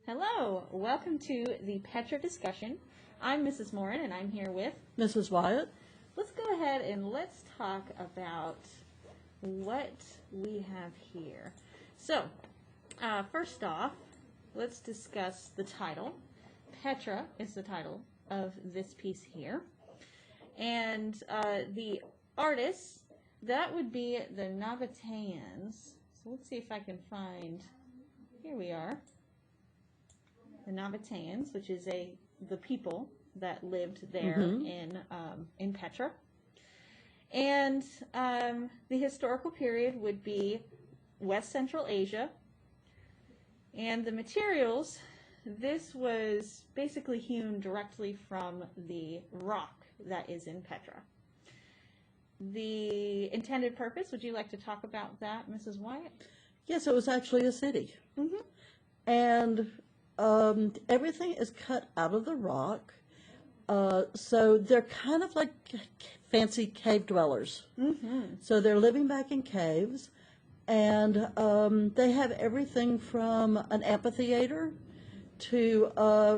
Hello, welcome to the Petra Discussion. I'm Mrs. Morin, and I'm here with Mrs. Wyatt. Let's go ahead and let's talk about what we have here. So, first off, let's discuss the title. Petra is the title of this piece here. And the artists, that would be the Navitans. So let's see if I can find, here we are. The Navitans, which is the people that lived there in Petra. And the historical period would be West Central Asia. And the materials, this was basically hewn directly from the rock that is in Petra. The intended purpose, would you like to talk about that, Mrs. Wyatt? Yes, it was actually a city. Mm-hmm. And everything is cut out of the rock. So they're kind of like fancy cave dwellers. Mm-hmm. So they're living back in caves. And they have everything from an amphitheater to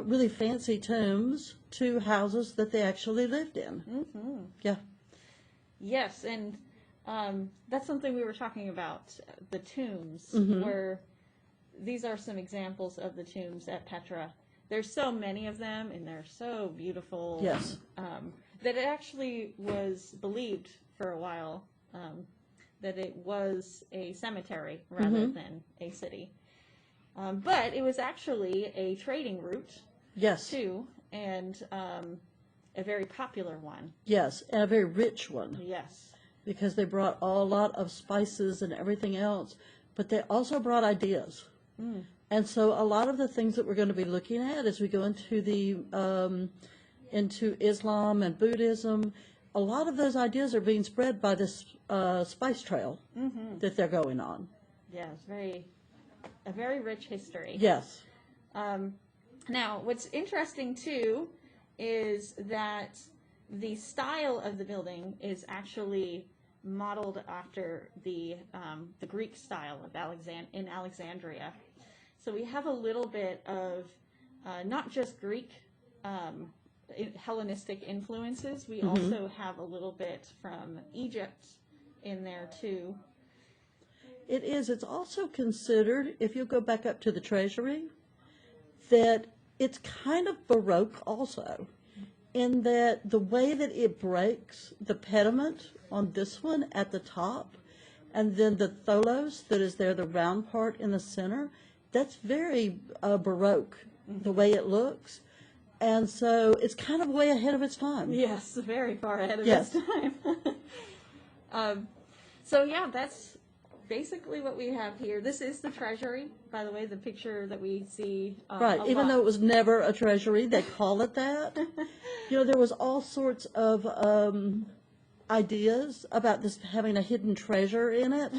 really fancy tombs to houses that they actually lived in. Mm-hmm. Yeah. Yes, and that's something we were talking about, the tombs, where these are some examples of the tombs at Petra. There's so many of them, and they're so beautiful. Yes. That it actually was believed for a while that it was a cemetery rather than a city. But it was actually a trading route, Yes. too, and a very popular one. Yes, and a very rich one. Yes. Because they brought a lot of spices and everything else, but they also brought ideas. Mm. And so a lot of the things that we're going to be looking at as we go into into Islam and Buddhism, a lot of those ideas are being spread by this spice trail that they're going on. Yeah, it's a very rich history. Yes. Now, what's interesting too is that the style of the building is actually modeled after the Greek style of in Alexandria. So we have a little bit of not just Greek Hellenistic influences. We also have a little bit from Egypt in there too. It is. It's also considered, if you go back up to the Treasury, that it's kind of Baroque also, in that the way that it breaks the pediment on this one at the top, and then the tholos that is there, the round part in the center, that's very Baroque, the way it looks. And so it's kind of way ahead of its time. Yes, very far ahead of its time. So yeah, that's basically what we have here. This is the Treasury, by the way, the picture that we see right, even though it was never a treasury, they call it that. There was all sorts of ideas about this having a hidden treasure in it,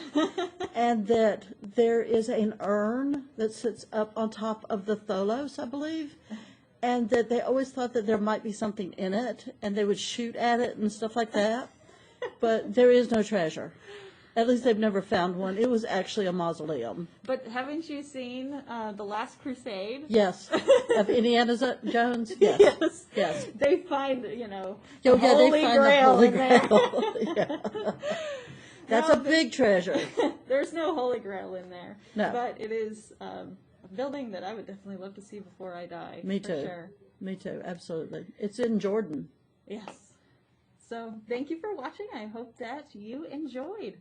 and that there is an urn that sits up on top of the tholos, I believe, and that they always thought that there might be something in it, and they would shoot at it and stuff like that, but there is no treasure. At least they've never found one. It was actually a mausoleum. But haven't you seen The Last Crusade? Yes. Of Indiana Jones? Yes. Yes. Yes. They find, the they Holy find Grail the Holy in there. Grail. Yeah. That's a big treasure. There's no Holy Grail in there. No. But it is a building that I would definitely love to see before I die. Me too. Sure. Me too, absolutely. It's in Jordan. Yes. So thank you for watching. I hope that you enjoyed.